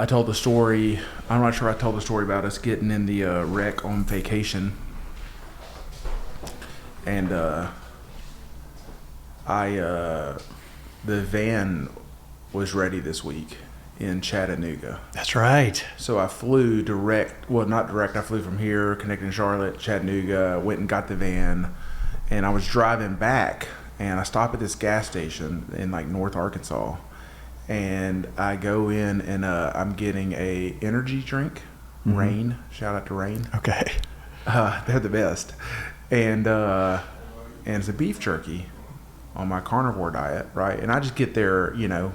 I told the story. I'm not sure I told the story about us getting in the wreck on vacation. And the van was ready this week in Chattanooga. That's right. So I flew direct, well, not direct, I flew from here, connecting Charlotte, Chattanooga, went and got the van, and I was driving back, and I stop at this gas station in like North Arkansas, and I go in and I'm getting a energy drink, Rain, shout out to Rain. Okay. They're the best. And it's a beef jerky on my carnivore diet, right? And I just get their, I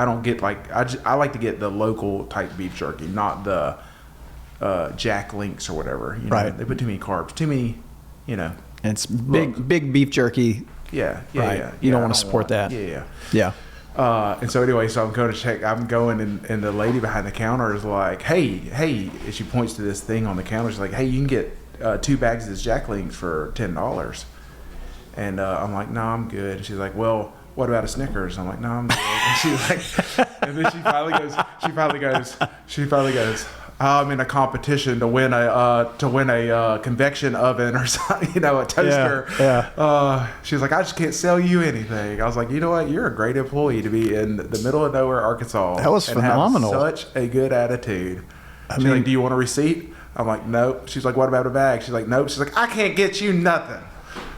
don't get like, I like to get the local type beef jerky, not the Jack Links or whatever. Right. They put too many carbs, too many, And it's big beef jerky. Yeah. You don't want to support that. Yeah. And so anyway, so I'm going to check. I'm going, and the lady behind the counter is like, hey, and she points to this thing on the counter. She's like, hey, you can get 2 bags of this Jack Links for $10. And I'm like, no, I'm good. And she's like, well, what about a Snickers? I'm like, no, I'm good. And she's like, and then she finally goes, I'm in a competition to win a convection oven or something, a toaster. Yeah. She's like, I just can't sell you anything. I was like, you know what? You're a great employee to be in the middle of nowhere, Arkansas. That was phenomenal. Have such a good attitude. She's like, do you want a receipt? I'm like, nope. She's like, what about a bag? She's like, nope. She's like, I can't get you nothing.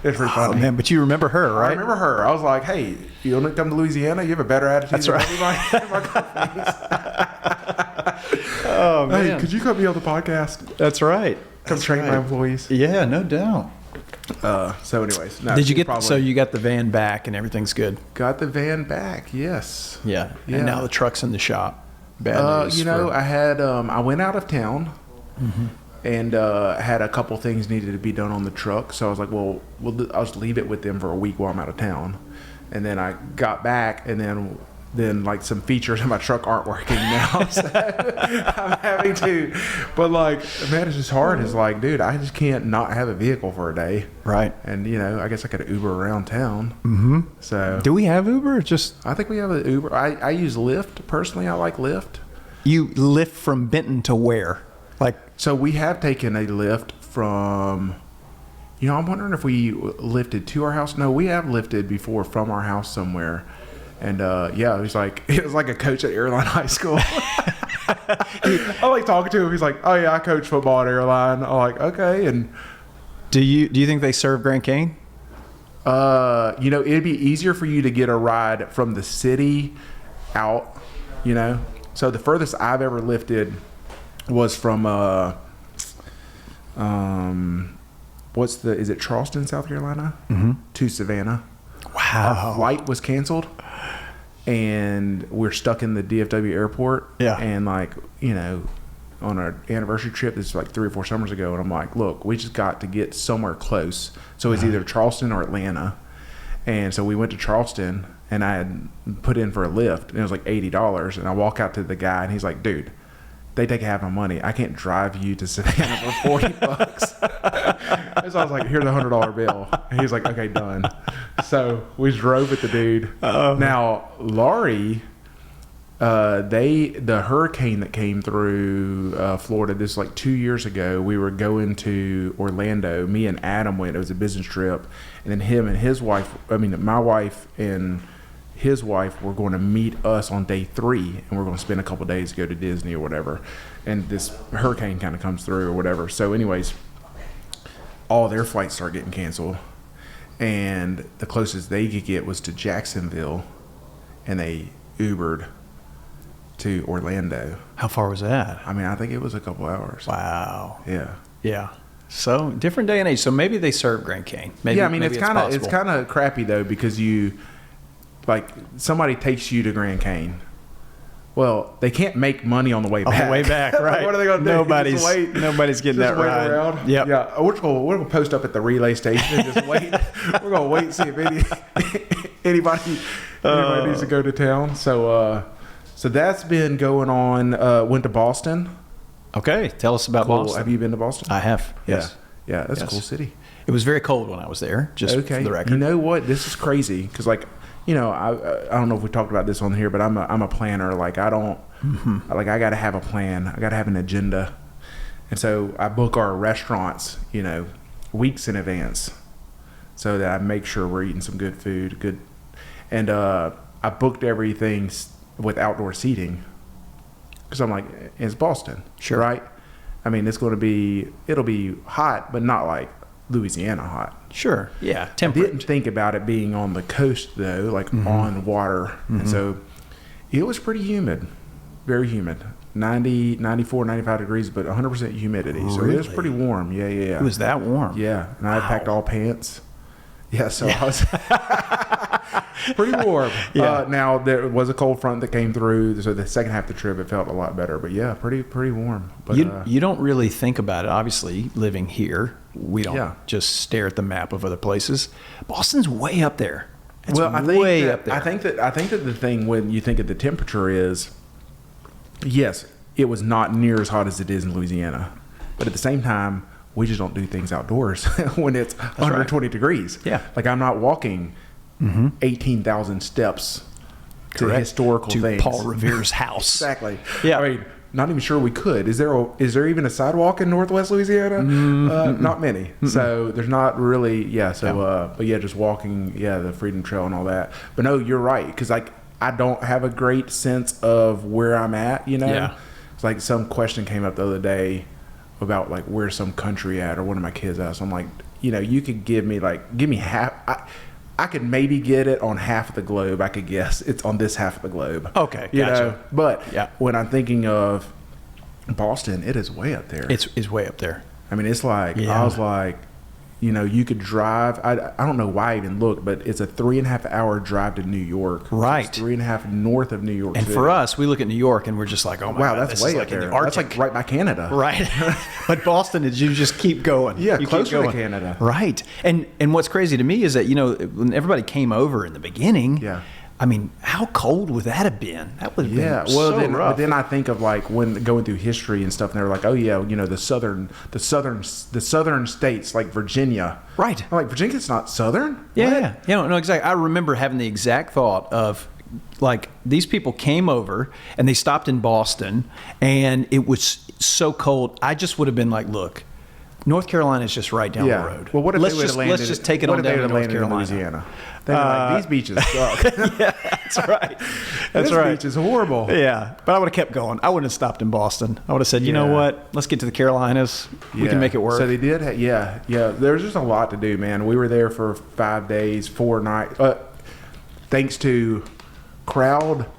It's pretty funny. Oh, man, but you remember her, right? I remember her. I was like, hey, you want to come to Louisiana? You have a better attitude That's than right. everybody. Oh, man. Hey, could you come be on the podcast? That's right. Come train my employees. Yeah, no doubt. So anyways. No, Did you get, so you got the van back and everything's good? Got the van back, yes. Yeah. And now the truck's in the shop. Bad news. I had, I went out of town. Mm-hmm. And had a couple things needed to be done on the truck. So I was like, well, I'll just leave it with them for a week while I'm out of town. And then I got back, and then like some features in my truck aren't working now. So I'm having to. But like, man, it's just hard. It's like, dude, I just can't not have a vehicle for a day. Right. And, I guess I could Uber around town. Mm-hmm. So. Do we have Uber? I think we have an Uber. I use Lyft. Personally, I like Lyft. You Lyft from Benton to where? So we have taken a lift from, I'm wondering if we lifted to our house. No, we have lifted before from our house somewhere. And it was like a coach at Airline High School. I like talking to him. He's like, oh yeah, I coach football at Airline. I'm like, okay. And do you think they serve Grand Cane? It'd be easier for you to get a ride from the city out, So the furthest I've ever lifted was from is it Charleston, South Carolina, to Savannah. Wow. Our flight was canceled, and we're stuck in the DFW airport. Yeah. And on our anniversary trip, this is like 3 or 4 summers ago, and I'm like, look, we just got to get somewhere close. So it's either Charleston or Atlanta. And so we went to Charleston, and I had put in for a lift, and it was like $80. And I walk out to the guy, and he's like, dude, they take half my money. I can't drive you to Savannah for $40. And so I was like, here's a $100 bill. And he's like, okay, done. So we drove with the dude. Now, Laurie, the hurricane that came through Florida, this was like 2 years ago, we were going to Orlando. Me and Adam went. It was a business trip. And then him and his wife, my wife and his wife were going to meet us on day 3, and we're going to spend a couple of days, go to Disney or whatever. And this hurricane kind of comes through or whatever. So anyways, all their flights start getting canceled. And the closest they could get was to Jacksonville, and they Ubered to Orlando. How far was that? I think it was a couple hours. Wow. Yeah. Yeah. So different day and age. So maybe they serve Grand Cane. Maybe, it's kind of crappy though, because somebody takes you to Grand Cane. Well, they can't make money on the way back. On the way back, right? What are they going to do? Nobody's getting that ride. Around? Yep. Yeah. We're going to post up at the relay station and just wait. We're going to wait and see if anybody needs to go to town. So that's been going on. Went to Boston. Okay. Tell us about Boston. Have you been to Boston? I have. Yes. Yeah. That's a cool city. It was very cold when I was there, just for the record. You know what? This is crazy because I don't know if we talked about this on here, but I'm a planner. Like I don't Like I got to have a plan. I got to have an agenda. And so I book our restaurants, weeks in advance, so that I make sure we're eating some good food. And I booked everything with outdoor seating because I'm like, it's Boston, Sure. right? I mean, it'll be hot, but not like Louisiana hot. Sure. Yeah. I Temperate. didn't think about it being on the coast though, like on water. And so it was pretty humid, very humid. 90, 94, 95 degrees, but 100% humidity. So it was Really? pretty warm. Yeah. It was that warm. Yeah. And I packed all pants. Yeah. So I was pretty warm. Yeah. Now there was a cold front that came through. So the second half of the trip, it felt a lot better, but yeah, pretty warm. But You don't really think about it. Obviously, living here, we don't Yeah. just stare at the map of other places. Boston's way up there. It's I think way that, up there. I think that the thing when you think of the temperature is, yes, it was not near as hot as it is in Louisiana, but at the same time, we just don't do things outdoors when it's 120 degrees. Yeah. Like I'm not walking 18,000 steps to Correct. historical to things. Paul Revere's house. Exactly. Yeah. I mean, not even sure we could. Is there even a sidewalk in Northwest Louisiana? Not many. So there's not really. Yeah. So, but yeah, just walking. Yeah, the Freedom Trail and all that. But no, you're right. Because like I don't have a great sense of where I'm at. Yeah. It's like some question came up the other day about like where's some country at, or one of my kids asked. I'm like, you could give me half. I could maybe get it on half of the globe. I could guess it's on this half of the globe. Okay, You gotcha. know? But Yeah. when I'm thinking of Boston, it is way up there. It's way up there. I mean, it's like, Yeah. I was like, you could drive. I don't know why I even looked, but it's a 3.5 hour drive to New York. Right. It's 3.5 north of New York And City. for us, we look at New York and we're just like, oh my wow, God, that's this way is up like in there. the Arctic. That's like right by Canada. Right. But Boston is you just keep going. Yeah, you keep closer to going. Canada. Right. And what's crazy to me is that, when everybody came over in the beginning, Yeah. I mean, how cold would that have been? That would have Yeah, been well, so then, rough. but then I think of like when going through history and stuff, and they're like, oh yeah, the southern states like Virginia. Right. I'm like, Virginia's not southern. Yeah, no, exactly. I remember having the exact thought of, like, these people came over and they stopped in Boston, and it was so cold. I just would have been like, look, North Carolina is just right down Yeah. the road. Well, what if let's they would just have landed? let's just take it what on if they down to would North have landed in Carolina. Louisiana? They'd be like, these beaches suck. Yeah, that's right. That's this right. beach is horrible. Yeah, but I would have kept going. I wouldn't have stopped in Boston. I would have said, you know Yeah. what? Let's get to the Carolinas. We Yeah. can make it work. So they did. Yeah. There's just a lot to do, man. We were there for 5 days, 4 nights. Thanks to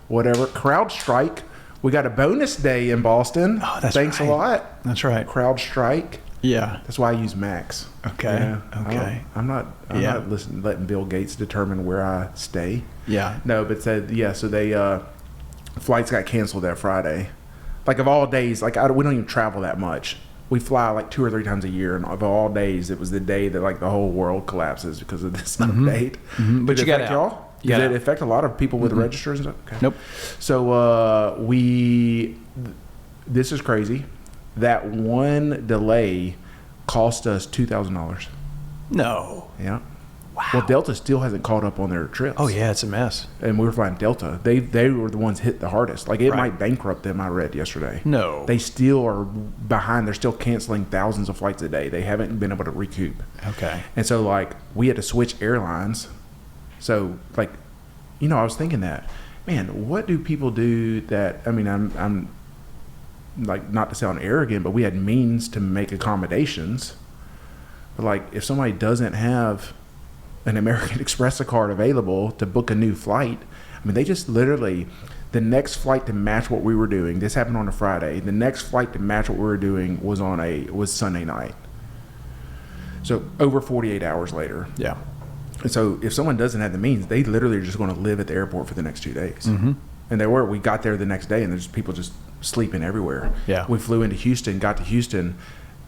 CrowdStrike, we got a bonus day in Boston. Oh, that's Thanks right. a lot. That's right. CrowdStrike. Yeah. That's why I use Max. Okay. Okay. I'm not letting Bill Gates determine where I stay. Yeah. No, but so they flights got canceled that Friday. Like of all days, like we don't even travel that much. We fly like 2 or 3 times a year, and of all days, it was the day that like the whole world collapses because of this update. But Did you it got affect out. y'all? You got Did it out. affect a lot of people with registers and stuff? Okay. Nope. So this is crazy. That one delay cost us $2,000. No. Yeah. Wow. Well, Delta still hasn't caught up on their trips. Oh yeah, it's a mess. And we were flying Delta. They were the ones hit the hardest. Like it Right. might bankrupt them. I read yesterday. No. They still are behind. They're still canceling thousands of flights a day. They haven't been able to recoup. Okay. And so like we had to switch airlines. So like, I was thinking that, man, what do people do that? I mean, I'm like, not to sound arrogant, but we had means to make accommodations. But like, if somebody doesn't have an American Express card available to book a new flight, I mean, they just literally, the next flight to match what we were doing, this happened on a Friday, the next flight to match what we were doing was Sunday night. So over 48 hours later. Yeah. And so if someone doesn't have the means, they literally are just going to live at the airport for the next 2 days. Mm-hmm. And we got there the next day, and there's people just sleeping everywhere. Yeah. We flew into Houston, got to Houston.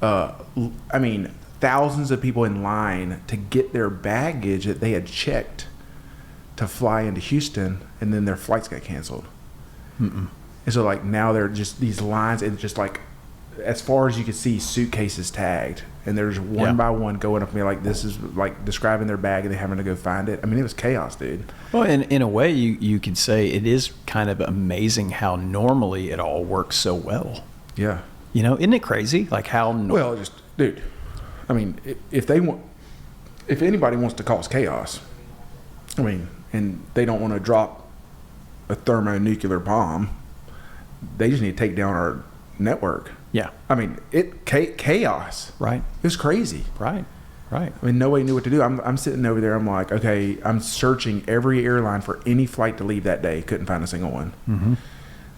I mean, thousands of people in line to get their baggage that they had checked to fly into Houston, and then their flights got canceled. And so like now they're just these lines, and just like as far as you could see, suitcases tagged, and there's one by one going up to me like this is like describing their bag, and they having to go find it. I mean, it was chaos, dude. Well, in a way, you could say it is kind of amazing how normally it all works so well. Yeah. You know, isn't it crazy? Like how well, just dude. I mean, if anybody wants to cause chaos, I mean, and they don't want to drop a thermonuclear bomb, they just need to take down our network. Yeah. I mean, chaos. Right. It was crazy. Right. I mean, nobody knew what to do. I'm sitting over there. I'm like, okay, I'm searching every airline for any flight to leave that day. Couldn't find a single one. Mm-hmm.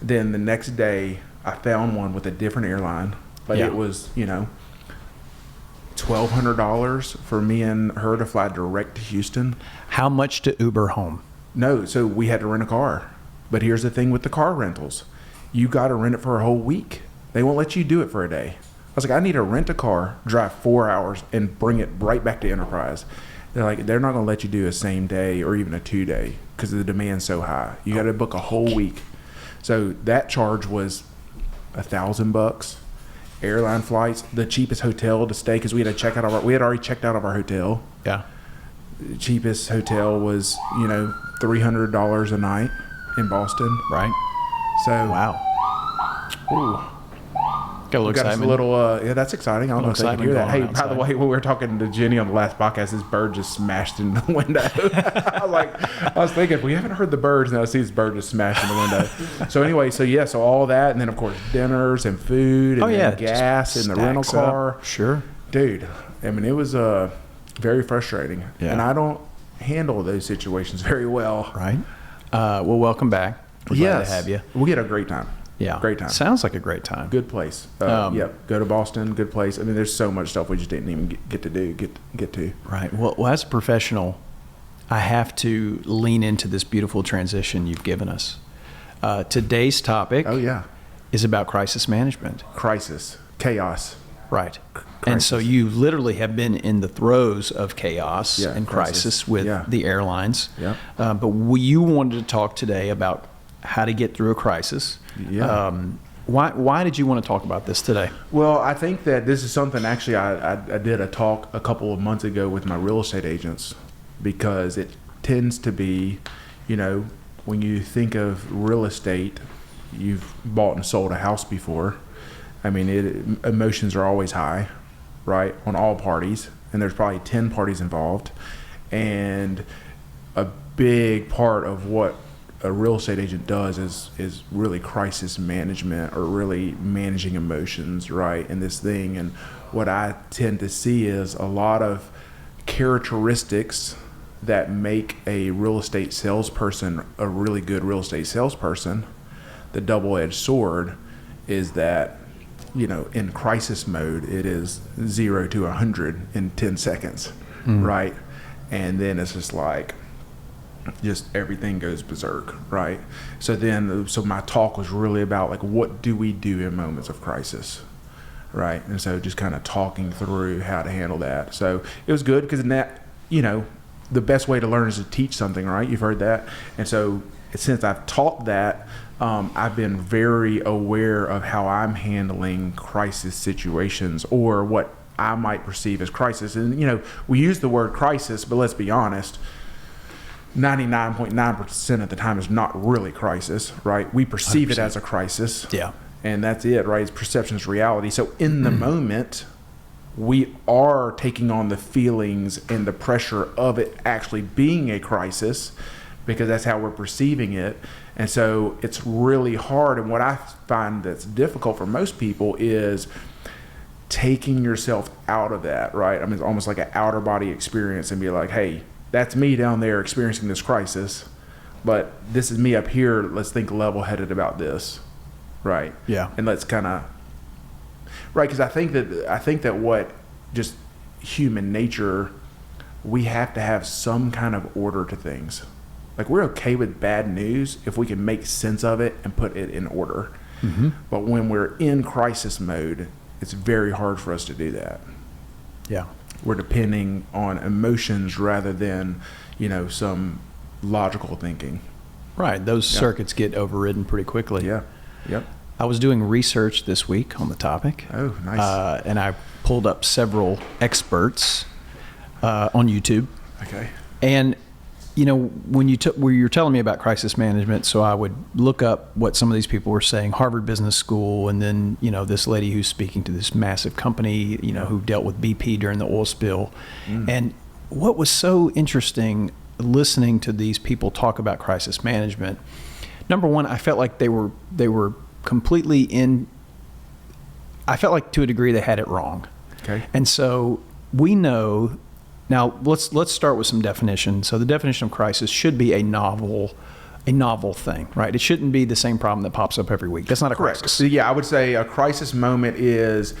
Then the next day, I found one with a different airline, but it was, $1,200 for me and her to fly direct to Houston. How much to Uber home? No, so we had to rent a car. But here's the thing with the car rentals. You got to rent it for a whole week. They won't let you do it for a day. I was like, I need to rent a car, drive 4 hours, and bring it right back to Enterprise. They're like, they're not going to let you do a same day or even a 2 day because the demand's so high. You got to book a whole week. So that charge was $1,000. Airline flights, the cheapest hotel to stay because we had already checked out of our hotel. Yeah. The cheapest hotel was, $300 a night in Boston. Right. So wow. Ooh. Got a little Got us a excitement. little, yeah, that's exciting. I don't know if they can hear that. Hey, Excitement by the going way, when we were talking to Jenny on the last podcast, this bird just smashed in the window. I was thinking, we haven't heard the birds, and I see this bird just smashed in the window. So anyway, so all that, and then of course dinners and food, and then gas in the rental car. Up. Sure. Dude, I mean, it was very frustrating. Yeah. And I don't handle those situations very well. Right. Well, welcome back. We're glad to have you. We had a great time. Yeah. Great time. Sounds like a great time. Good place. Yep. Go to Boston. Good place. I mean, there's so much stuff we just didn't even get to. Right. Well, as a professional, I have to lean into this beautiful transition you've given us. Today's topic is about crisis management. Crisis. Chaos. Right. And so you literally have been in the throes of chaos and crisis with the airlines. Yeah. But you wanted to talk today about how to get through a crisis. Yeah. Why did you want to talk about this today? Well, I think that this is something actually I did a talk a couple of months ago with my real estate agents because it tends to be, when you think of real estate, you've bought and sold a house before. I mean, emotions are always high, right, on all parties, and there's probably 10 parties involved. And a big part of what a real estate agent does is really crisis management or really managing emotions, right, in this thing. And what I tend to see is a lot of characteristics that make a real estate salesperson a really good real estate salesperson. The double-edged sword is that, in crisis mode, it is 0 to 100 in 10 seconds, right? And then it's just like, everything goes berserk, right? So my talk was really about like, what do we do in moments of crisis, right? And so just kind of talking through how to handle that. So it was good because in that, the best way to learn is to teach something, right? You've heard that. And so since I've taught that, I've been very aware of how I'm handling crisis situations or what I might perceive as crisis. And, we use the word crisis, but let's be honest, 99.9% of the time is not really crisis, right? We perceive 100%. It as a crisis. Yeah. And that's it, right? It's perception is reality. So in the moment, we are taking on the feelings and the pressure of it actually being a crisis because that's how we're perceiving it. And so it's really hard. And what I find that's difficult for most people is taking yourself out of that, right? I mean, it's almost like an outer body experience and be like, hey, that's me down there experiencing this crisis, but this is me up here. Let's think level-headed about this, right? Yeah. And let's kind of, right? Because I think that what just human nature, we have to have some kind of order to things. Like we're okay with bad news if we can make sense of it and put it in order. Mm-hmm. But when we're in crisis mode, it's very hard for us to do that. Yeah. We're depending on emotions rather than, some logical thinking. Right. Those circuits get overridden pretty quickly. Yeah. Yep. I was doing research this week on the topic. Oh, nice. And I pulled up several experts on YouTube. Okay. And, you know, when you're telling me about crisis management, so I would look up what some of these people were saying, Harvard Business School, and then, you know, this lady who's speaking to this massive company, you know, who dealt with BP during the oil spill. And what was so interesting listening to these people talk about crisis management, number one, I felt like they were completely I felt like to a degree they had it wrong. Okay. And so we know. Now, let's start with some definitions. So the definition of crisis should be a novel thing, right? It shouldn't be the same problem that pops up every week. That's not a Correct. crisis. So, yeah, I would say a crisis moment is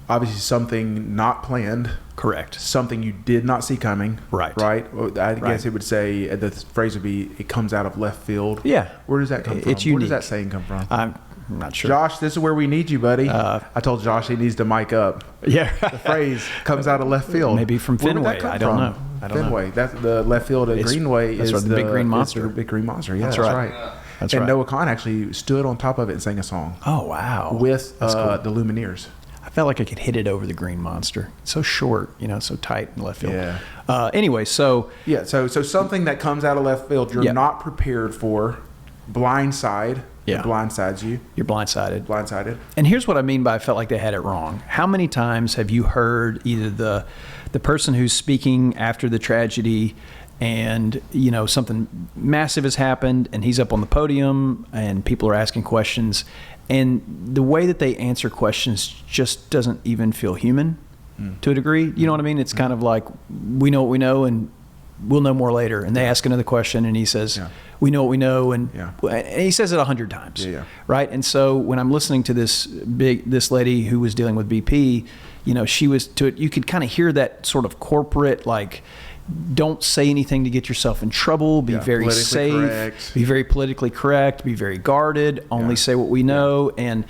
obviously something not planned. Correct. Something you did not see coming. Right. Right? Well, I guess it would say, the phrase would be, it comes out of left field. Yeah. Where does that come from? It's Where unique. does that saying come from? I'm not sure. Josh, this is where we need you, buddy. I told Josh he needs to mic up. Yeah. The phrase comes out of left field. Maybe from Where did that Fenway. come I don't from? know. I don't know. Fenway. That's the left field at Greenway. That's is right, the big green is monster. the big green monster. Yeah, That's that's right. right. That's and right. Noah Kahn actually stood on top of it and sang a song Oh, wow. with That's cool. the Lumineers. I felt like I could hit it over the green monster. It's so short, you know, so tight in left field. Yeah. Anyway, so Yeah, so something that comes out of left field you're Yeah. not prepared for, blindside. Yeah. It blindsides you. you're blindsided. Blindsided. And here's what I mean by I felt like they had it wrong. How many times have you heard either the person who's speaking after the tragedy and, you know, something massive has happened and he's up on the podium and people are asking questions and the way that they answer questions just doesn't even feel human to a degree. You know what I mean? It's kind of like, we know what we know and we'll know more later. And they ask another question and he says, Yeah. we know what we know. And, Yeah. and he says it 100 times. Yeah. Right. And so when I'm listening to this lady who was dealing with BP, you know, you could kind of hear that sort of corporate, like, don't say anything to get yourself in trouble, be Yeah, very politically safe, correct. be very politically correct, be very guarded, only Yeah. say what we know. And,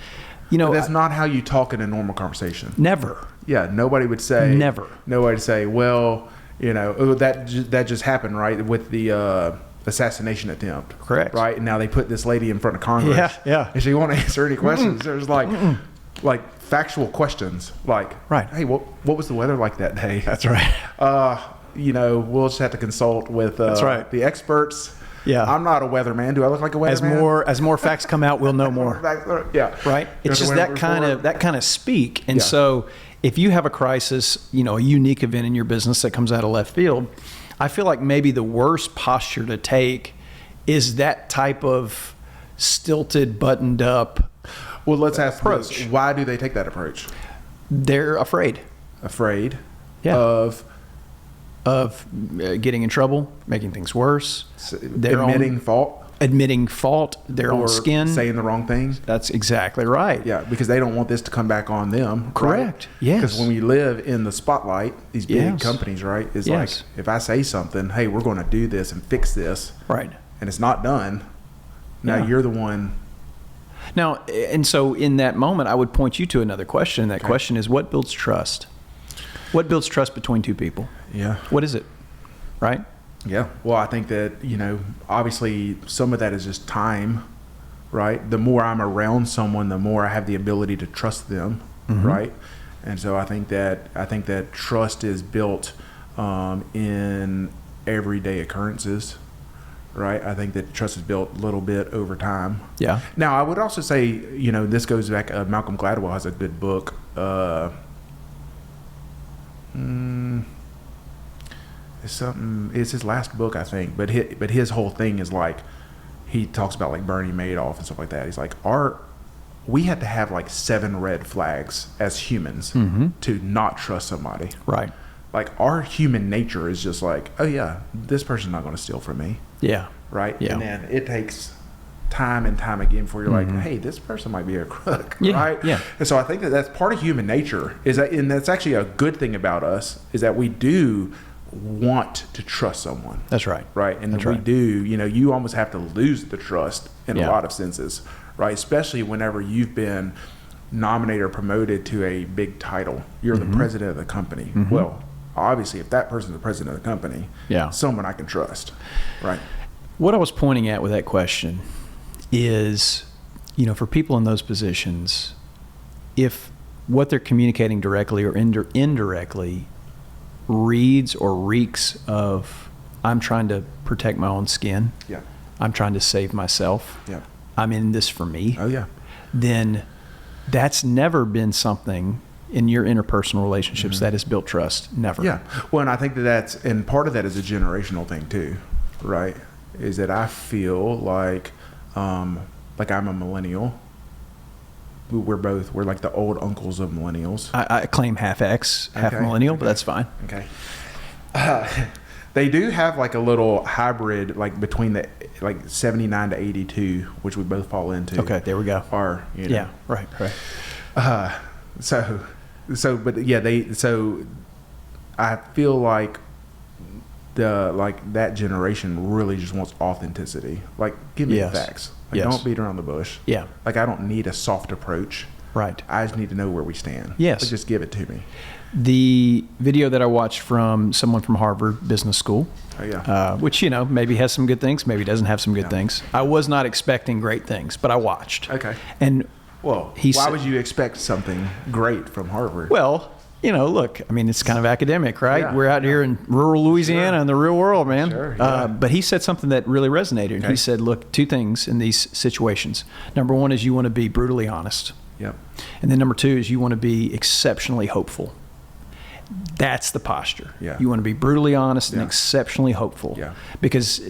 you know, But that's not how you talk in a normal conversation. never. Yeah, nobody would say. Never. Nobody would say, well, you know, oh, that just happened, right, with the assassination attempt. Correct. Right, and now they put this lady in front of Congress. Yeah, yeah. And she won't answer any questions. There's like factual questions, like, Right. hey, what was the weather like that day? That's right. You know, we'll just have to consult with right. the experts. Yeah. I'm not a weatherman. Do I look like a weatherman? As more facts come out, we'll know more. Yeah. Right. It's just that kind of speak. And Yeah. so if you have a crisis, you know, a unique event in your business that comes out of left field, I feel like maybe the worst posture to take is that type of stilted, buttoned up. Well, let's ask approach. this. Why do they take that approach? They're afraid Afraid Yeah. of of getting in trouble, making things worse, admitting fault, their or own skin. saying the wrong thing. That's exactly right. Yeah, because they don't want this to come back on them. Correct. Yes. Because when we live in the spotlight, these big Yes. companies, right, is Yes. like, if I say something, hey, we're going to do this and fix this, Right. and it's not done, now Yeah. you're the one. Now, and so in that moment, I would point you to another question. That question is, what builds trust? What builds trust between two people? Yeah. What is it? Right? Yeah. Well, I think that, you know, obviously some of that is just time, right? The more I'm around someone, the more I have the ability to trust them, right? And so I think that trust is built in everyday occurrences, right? I think that trust is built a little bit over time. Yeah. Now, I would also say, you know, this goes back, Malcolm Gladwell has a good book. It's his last book, I think. But his whole thing is like, he talks about like Bernie Madoff and stuff like that. He's like, we had to have like 7 red flags as humans to not trust somebody. Right. Like our human nature is just like, oh yeah, this person's not going to steal from me. Yeah. Right. Yeah. And then it takes time and time again before you're like, hey, this person might be a crook. Yeah, Right. yeah. And so I think that that's part of human nature and that's actually a good thing about us is that we do want to trust someone. That's right. Right. And That's we right. do, you know, you almost have to lose the trust in Yeah. a lot of senses, right? Especially whenever you've been nominated or promoted to a big title. You're the president of the company. Well, obviously, if that person's the president of the company, Yeah. someone I can trust, right? What I was pointing at with that question is, for people in those positions, if what they're communicating directly or indirectly reads or reeks of, I'm trying to protect my own skin, Yeah. I'm trying to save myself, Yeah. I'm in this for me, Oh yeah. then that's never been something in your interpersonal relationships that has built trust. Never. Yeah. Well, and I think and part of that is a generational thing too, right? Is that I feel like I'm a millennial. We're like the old uncles of millennials. I claim half X, half Okay, millennial, okay. but that's fine. Okay. They do have like a little hybrid, like between the like 79 to 82, which we both fall into. Okay, there we go. Or, Yeah, right. So I feel like that generation really just wants authenticity. Like, give me Yes. the facts. Like, Yes. don't beat around the bush. Yeah, Like, I don't need a soft approach. right. I just need to know where we stand. Yes. Like, just give it to me. The video that I watched from someone from Harvard Business School, Oh yeah. which, maybe has some good things, maybe doesn't have some good Yeah. things. I was not expecting great things, but I watched. Okay. And, Well, He why said- would you expect something great from Harvard? well, look, I mean, it's kind of academic, right? Yeah. We're out here in rural Louisiana in the real world, man. Sure, yeah. But he said something that really resonated. Okay. He said, look, two things in these situations. Number one is you want to be brutally honest. Yep. And then number two is you want to be exceptionally hopeful. That's the posture. Yeah. You want to be brutally honest and Yeah. exceptionally hopeful. Yeah. Because,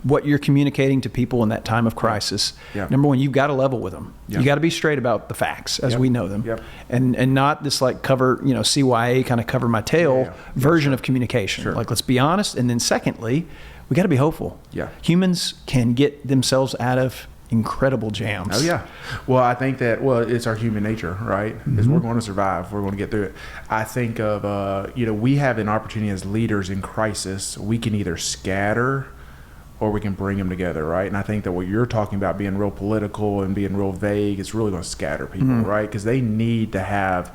what you're communicating to people in that time of crisis, Yeah. number one, you've got to level with them. Yeah. You got to be straight about the facts as Yep. we know them. Yep. And not this like cover, CYA kind of cover my tail Yeah, yeah. version of communication. Sure. Like, let's be honest. And then secondly, we got to be hopeful. Yeah. Humans can get themselves out of incredible jams. Oh yeah. Well, I think that it's our human nature, right? Is we're going to survive. We're going to get through it. I think of we have an opportunity as leaders in crisis. We can either scatter or we can bring them together, right? And I think that what you're talking about being real political and being real vague, it's really going to scatter people, right? Because they need to have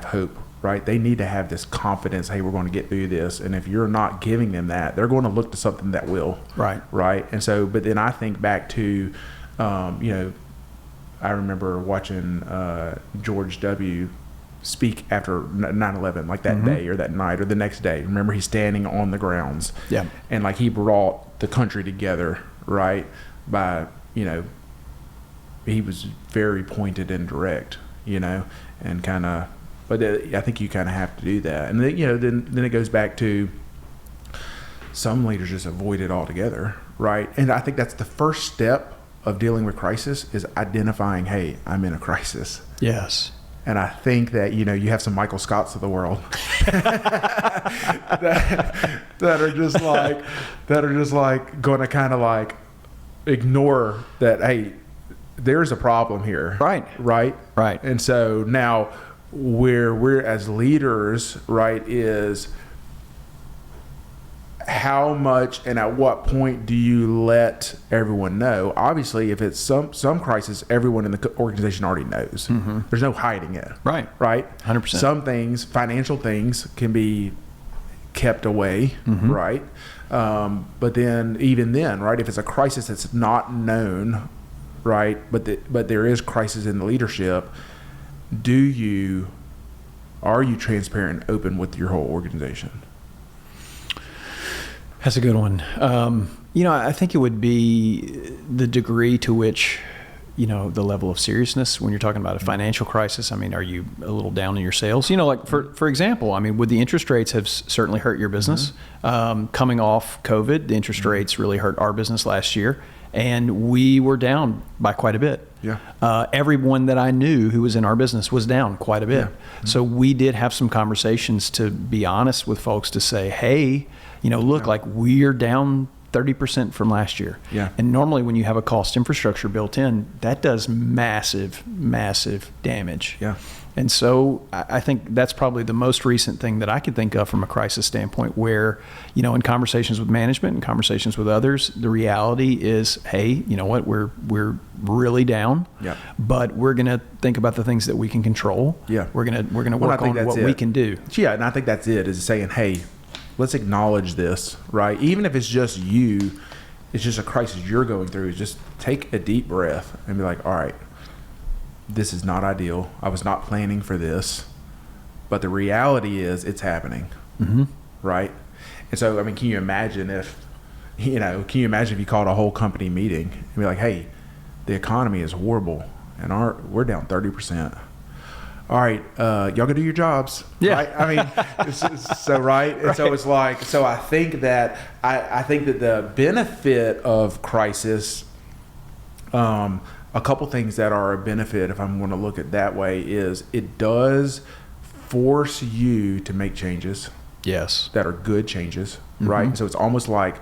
hope. Right? They need to have this confidence, hey, we're going to get through this. And if you're not giving them that, they're going to look to something that will. Right. Right. And so, but then I think back to, I remember watching George W. speak after 9/11, like that day or that night or the next day. Remember, he's standing on the grounds. Yeah. And like he brought the country together, right? By, he was very pointed and direct, and kind of, but I think you kind of have to do that. And then, then it goes back to some leaders just avoid it altogether, right? And I think that's the first step of dealing with crisis is identifying, hey, I'm in a crisis. Yes. And I think that, you have some Michael Scotts of the world that are just like going to kind of like ignore that, hey, there's a problem here. Right. Right. Right. And so now where we're as leaders, right, is how much and at what point do you let everyone know? Obviously, if it's some crisis, everyone in the organization already knows. There's no hiding it. Right. Right. 100%. Some things, financial things, can be kept away. Right. But then, even then, right, if it's a crisis that's not known, right, but there is crisis in the leadership, are you transparent and open with your whole organization? That's a good one. I think it would be the degree to which, the level of seriousness when you're talking about a financial crisis. I mean, are you a little down in your sales? Like for example, I mean, would the interest rates have certainly hurt your business? Coming off COVID, the interest rates really hurt our business last year, and we were down by quite a bit. Yeah. Everyone that I knew who was in our business was down quite a bit. Yeah. So we did have some conversations to be honest with folks to say, hey, look, like we're down 30% from last year. Yeah. And normally when you have a cost infrastructure built in, that does massive, massive damage. Yeah. And so I think that's probably the most recent thing that I could think of from a crisis standpoint where, in conversations with management and conversations with others, the reality is, hey, you know what, we're really down, Yeah. but we're going to think about the things that we can control. Yeah. We're going to Well, I work think on that's what we it. can do. Yeah, and I think that's it, is saying, hey, let's acknowledge this, right? Even if it's just you it's just a crisis you're going through, is just take a deep breath and be like, all right, this is not ideal. I was not planning for this, but the reality is it's happening. Mm-hmm. Right. And so, I mean, can you imagine if you called a whole company meeting and be like, hey, the economy is horrible and we're down 30%. All right, y'all go do your jobs. Yeah. Right? I mean, so right. And so it's like, so I think that the benefit of crisis, a couple things that are a benefit, if I'm going to look at it that way, is it does force you to make changes. Yes. That are good changes, right? So it's almost like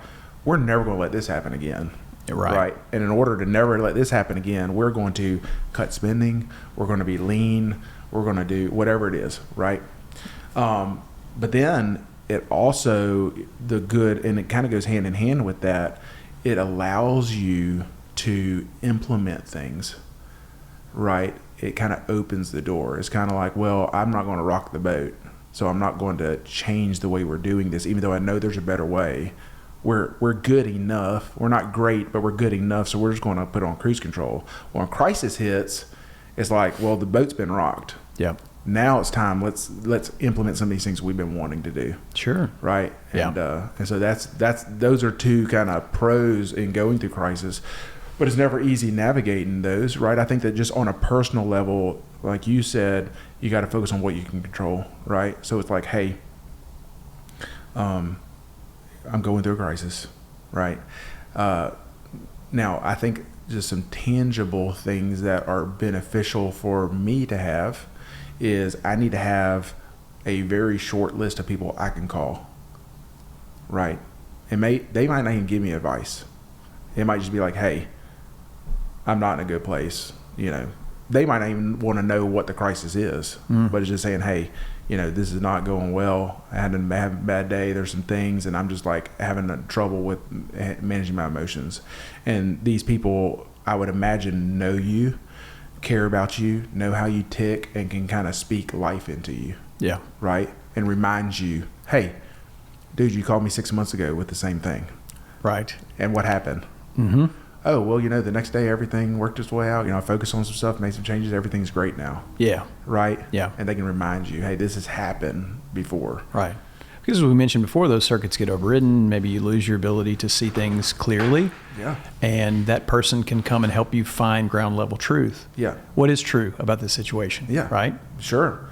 we're never going to let this happen again. Right. And in order to never let this happen again, we're going to cut spending. We're going to be lean. We're going to do whatever it is, right? But then it also, the good, and it kind of goes hand in hand with that, it allows you to implement things, right? It kind of opens the door. It's kind of like, well, I'm not going to rock the boat, so I'm not going to change the way we're doing this, even though I know there's a better way. We're good enough. We're not great, but we're good enough, so we're just going to put on cruise control. When crisis hits, it's like, well, the boat's been rocked. Yeah. Now it's time. Let's implement some of these things we've been wanting to do. Sure. Right. And Yeah. And so those are two kind of pros in going through crisis, but it's never easy navigating those. Right. I think that just on a personal level, like you said, you got to focus on what you can control. Right. So it's like, hey, I'm going through a crisis. Right. Now I think just some tangible things that are beneficial for me to have is I need to have a very short list of people I can call. Right. They might not even give me advice. It might just be like, hey, I'm not in a good place. They might not even want to know what the crisis is, but it's just saying, hey, this is not going well. I had a bad day. There's some things, and I'm just like having trouble with managing my emotions. And these people, I would imagine, know you, care about you, know how you tick, and can kind of speak life into you. Yeah. Right. And remind you, hey, dude, you called me 6 months ago with the same thing. Right. And what happened? Mm-hmm. Oh, well, the next day everything worked its way out. I focused on some stuff, made some changes. Everything's great now. Yeah. Right? Yeah. And they can remind you, hey, this has happened before. Right. Because as we mentioned before, those circuits get overridden. Maybe you lose your ability to see things clearly. Yeah. And that person can come and help you find ground level truth. Yeah. What is true about this situation? Yeah. Right? Sure.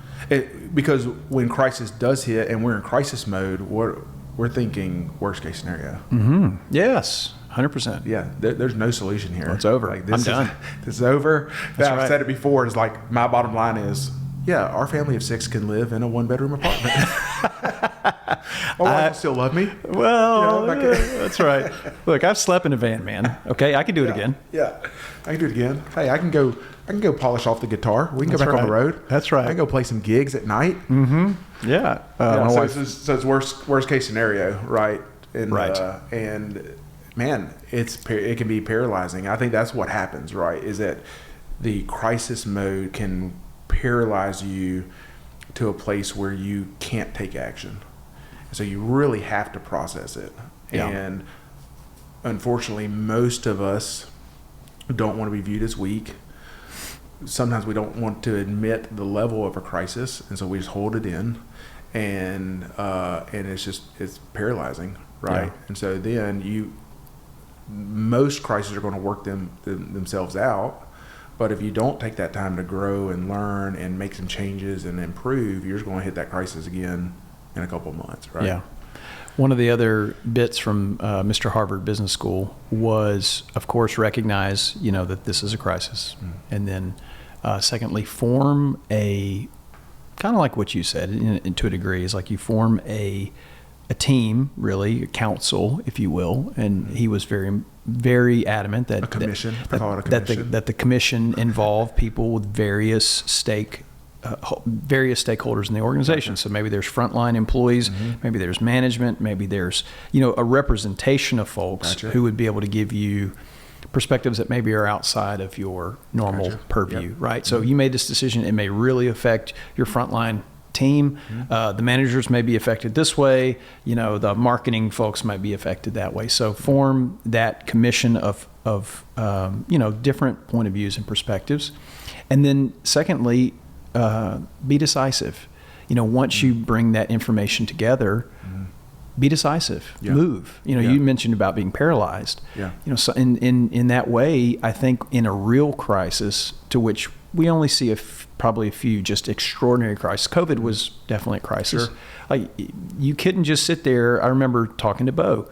Because when crisis does hit and we're in crisis mode, we're thinking worst case scenario. Mm-hmm. Yes. 100%. Yeah, there's no solution here. It's over. I'm done. This is over. That's I've right. said it before. It's like my bottom line is, yeah, our family of 6 can live in a 1-bedroom apartment. My wife will still love me. Well, that's right. Look, I've slept in a van, man. Okay, I can do it again. Yeah, I can do it again. Hey, I can go polish off the guitar. We can go back on the road. That's right. I can go play some gigs at night. Mm-hmm. Yeah. So it's worst case scenario, right? And, right. And man, it can be paralyzing. I think that's what happens, right? Is that the crisis mode can paralyze you to a place where you can't take action. So you really have to process it. Yeah. And unfortunately, most of us don't want to be viewed as weak. Sometimes we don't want to admit the level of a crisis, and so we just hold it in, and it's paralyzing, right? Yeah. And so then most crises are going to work themselves out. But if you don't take that time to grow and learn and make some changes and improve, you're just going to hit that crisis again in a couple of months, right? Yeah. One of the other bits from Mr. Harvard Business School was, of course, recognize, that this is a crisis. Mm-hmm. And then secondly, form a, kind of like what you said, to a degree, is like you form a team, really, a council, if you will. And he was very, very adamant that a commission. I call it a commission. That the commission involve people with various stakeholders in the organization. Gotcha. So maybe there's frontline employees, maybe there's management, maybe there's a representation of folks Gotcha. who would be able to give you perspectives that maybe are outside of your normal Gotcha. purview, Yep. right? So you made this decision. It may really affect your frontline team. The managers may be affected this way. The marketing folks might be affected that way. So form that commission of different point of views and perspectives. And then secondly, be decisive. Once you bring that information together, be decisive, move. You mentioned about being paralyzed. So in that way, I think in a real crisis, to which we only see probably a few just extraordinary crises. COVID was definitely a crisis. Sure. Like, you couldn't just sit there. I remember talking to Bo.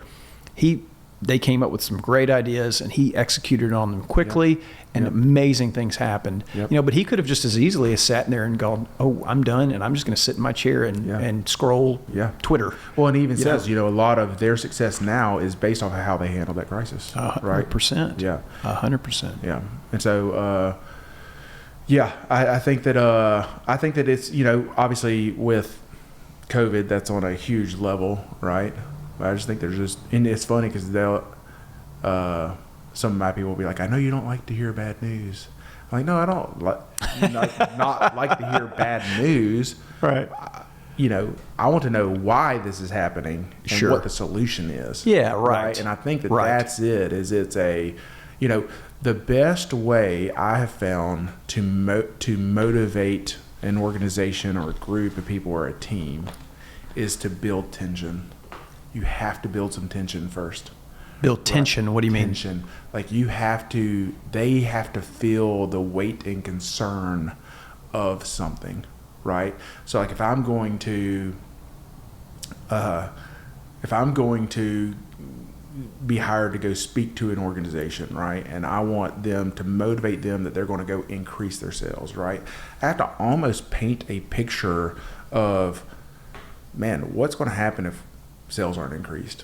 They came up with some great ideas, and he executed on them quickly, and amazing things happened. But he could have just as easily as sat in there and gone, "Oh, I'm done, and I'm just going to sit in my chair and scroll Twitter." Well, and he even says, a lot of their success now is based off of how they handled that crisis. 100%. Yeah. 100%. Yeah. And so, I think that it's, obviously with COVID, that's on a huge level, right? But I just think and it's funny because some of my people will be like, "I know you don't like to hear bad news." I'm like, "No, I don't not like to hear bad news." Right. I want to know why this is happening and what the solution is. Yeah, right. And I think that's it. It's the best way I have found to motivate an organization or a group of people or a team is to build tension. You have to build some tension first. Build tension. What do you mean? Tension. Like they have to feel the weight and concern of something, right? So like if I'm going to be hired to go speak to an organization, right? And I want them to motivate them that they're going to go increase their sales, right? I have to almost paint a picture of, man, what's going to happen if sales aren't increased,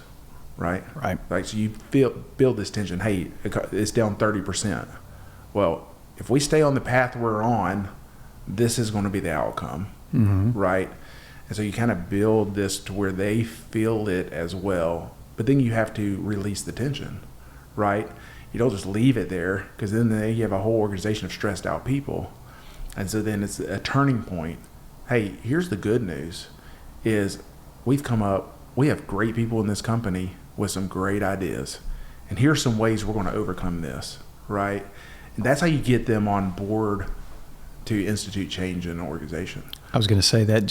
right? Right. Like, so you build this tension. Hey, it's down 30%. Well, if we stay on the path we're on, this is going to be the outcome, right? And so you kind of build this to where they feel it as well. But then you have to release the tension, right? You don't just leave it there, because then you have a whole organization of stressed out people. And so then it's a turning point. Hey, here's the good news is we have great people in this company with some great ideas. And here's some ways we're going to overcome this, right? And that's how you get them on board to institute change in an organization. I was going to say that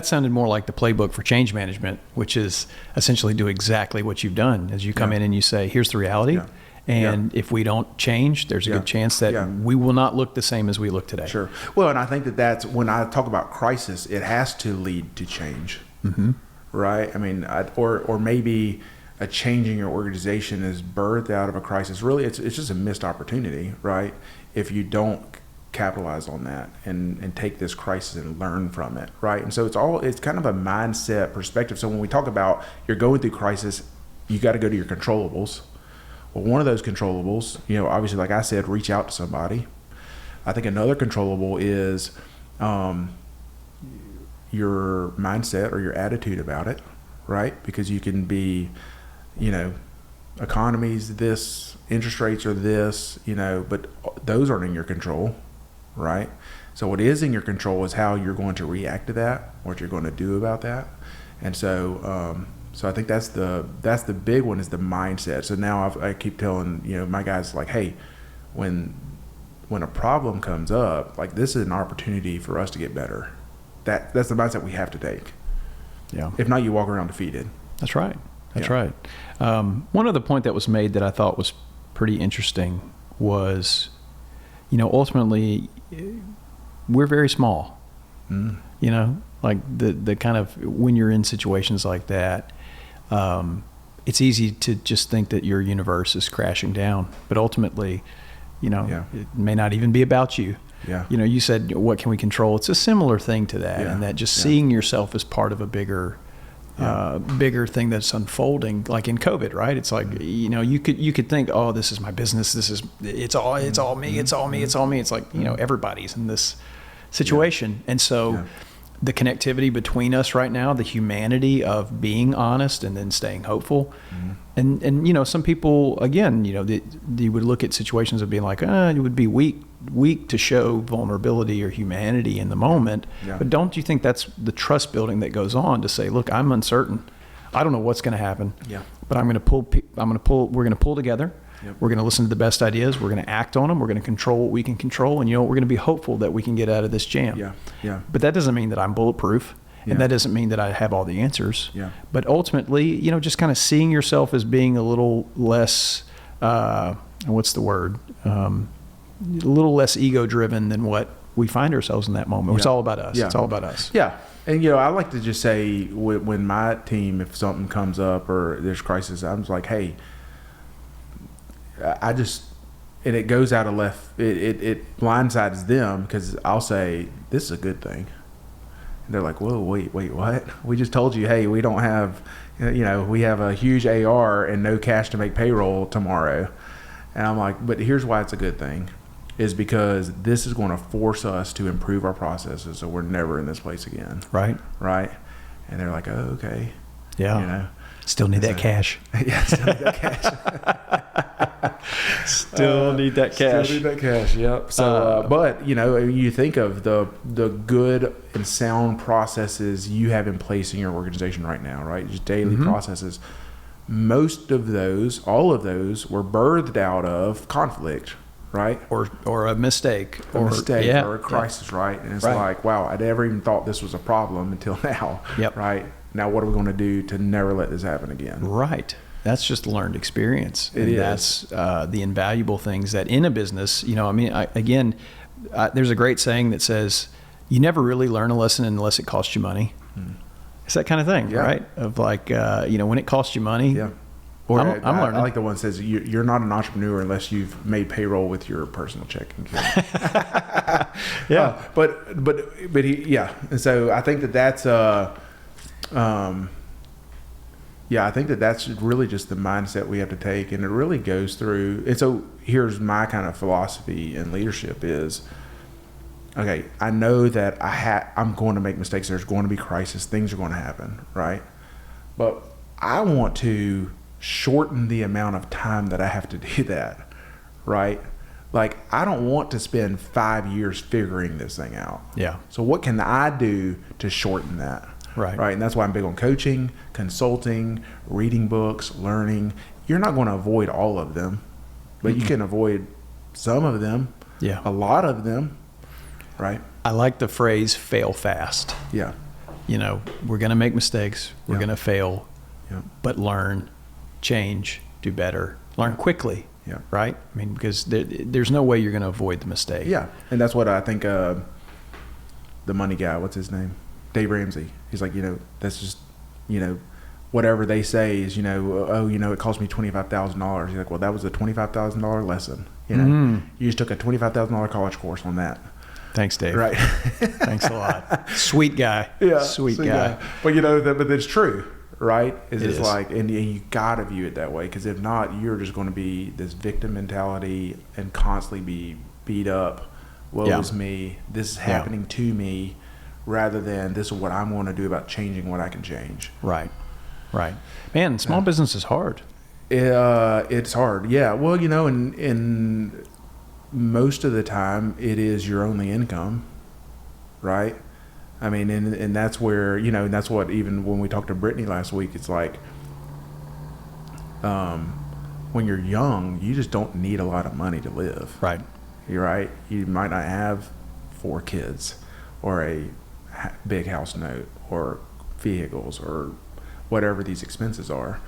sounded more like the playbook for change management, which is essentially do exactly what you've done. As you come in and you say, here's the reality. Yeah. And if we don't change, there's a good chance that we will not look the same as we look today. Sure. Well, and I think that's when I talk about crisis, it has to lead to change, right? I mean, or maybe a change in your organization is birthed out of a crisis. Really, it's just a missed opportunity, right? If you don't capitalize on that and take this crisis and learn from it, right? And so it's kind of a mindset perspective. So when we talk about you're going through crisis, you got to go to your controllables. Well, one of those controllables, obviously, like I said, reach out to somebody. I think another controllable is your mindset or your attitude about it, right? Because you can be, economies this, interest rates are this, but those aren't in your control, right? So what is in your control is how you're going to react to that, what you're going to do about that. And so I think that's the big one, is the mindset. So now I keep telling my guys, like, hey, when a problem comes up, like, this is an opportunity for us to get better. That's the mindset we have to take. Yeah. If not, you walk around defeated. That's right. That's right. One other point that was made that I thought was pretty interesting was, ultimately, we're very small. Like the kind of, when you're in situations like that, it's easy to just think that your universe is crashing down, but ultimately, it may not even be about you. Yeah. You said, what can we control? It's a similar thing to that, and that just seeing yourself as part of a bigger thing that's unfolding, like in COVID, right? It's like, you could think, oh, this is my business. It's all me. It's all me. It's all me. It's like, everybody's in this situation. And so the connectivity between us right now, the humanity of being honest and then staying hopeful. And you know, some people, again, you know, they would look at situations of being like, it would be weak to show vulnerability or humanity in the moment. Yeah. But don't you think that's the trust building that goes on to say, look, I'm uncertain. I don't know what's going to happen. Yeah. But we're going to pull together. Yep. We're going to listen to the best ideas. We're going to act on them. We're going to control what we can control. And, you know, we're going to be hopeful that we can get out of this jam. Yeah. Yeah. But that doesn't mean that I'm bulletproof. Yeah. And that doesn't mean that I have all the answers. Yeah. But ultimately, you know, just kind of seeing yourself as being a little less, what's the word? A little less ego driven than what we find ourselves in that moment. Yeah. It's all about us. Yeah. It's all about us. Yeah. And, you know, I like to just say when my team, if something comes up or there's crisis, I'm just like, hey, and it goes out of left, it blindsides them because I'll say, this is a good thing. And they're like, whoa, wait, what? We just told you, hey, we don't have, you know, we have a huge AR and no cash to make payroll tomorrow. And I'm like, but here's why it's a good thing, is because this is going to force us to improve our processes so we're never in this place again. Right. Right. And they're like, oh, okay. Yeah. You know? Still need that cash. Yeah, still need that cash. Still need that cash. Still need that cash, yep. So, but, you know, you think of the good and sound processes you have in place in your organization right now, right? Just daily processes. Most of those, all of those, were birthed out of conflict, right? Or a mistake. Or a crisis, right? And it's like, wow, I never even thought this was a problem until now, right? Now, what are we going to do to never let this happen again? Right. That's just learned experience. That's the invaluable things that in a business, you know, I mean, there's a great saying that says, you never really learn a lesson unless it costs you money. It's that kind of thing, right? Of like, you know, when it costs you money. Yeah. Or I'm learning. I like the one that says you're not an entrepreneur unless you've made payroll with your personal checking account. Yeah. But yeah. And so I think that's I think that's really just the mindset we have to take, and it really goes through. And so here's my kind of philosophy in leadership is, okay, I know that I'm going to make mistakes. There's going to be crisis. Things are going to happen, right? But I want to shorten the amount of time that I have to do that, right? Like, I don't want to spend 5 years figuring this thing out. Yeah. So what can I do to shorten that? Right. Right. And that's why I'm big on coaching, consulting, reading books, learning. You're not going to avoid all of them, but you can avoid some of them. Yeah. A lot of them. Right. I like the phrase fail fast. Yeah. You know, we're going to make mistakes. We're going to fail, but learn, change, do better, learn quickly. Yeah. Right. I mean, because there's no way you're going to avoid the mistake. Yeah. And that's what I think, the money guy, what's his name? Dave Ramsey. He's like, you know, that's just, you know, whatever they say is, you know, oh, you know, it cost me $25,000. He's like, well, that was a $25,000 lesson. You know, you just took a $25,000 college course on that. Thanks, Dave. Right. Thanks a lot. Sweet guy. Yeah. Sweet guy. But, you know, but it's true, right? It's is. like, and you got to view it that way, because if not, you're just going to be this victim mentality and constantly be beat up. Woe is me. This is happening to me. Rather than this is what I'm going to do about changing what I can change. Right. Man, small business is hard. It's hard. Yeah. Well, you know, in most of the time, it is your only income, right? I mean, and that's where, you know, and that's what, even when we talked to Brittany last week, it's like, when you're young, you just don't need a lot of money to live. Right. You're right. You might not have 4 kids or a big house note or vehicles or whatever these expenses are,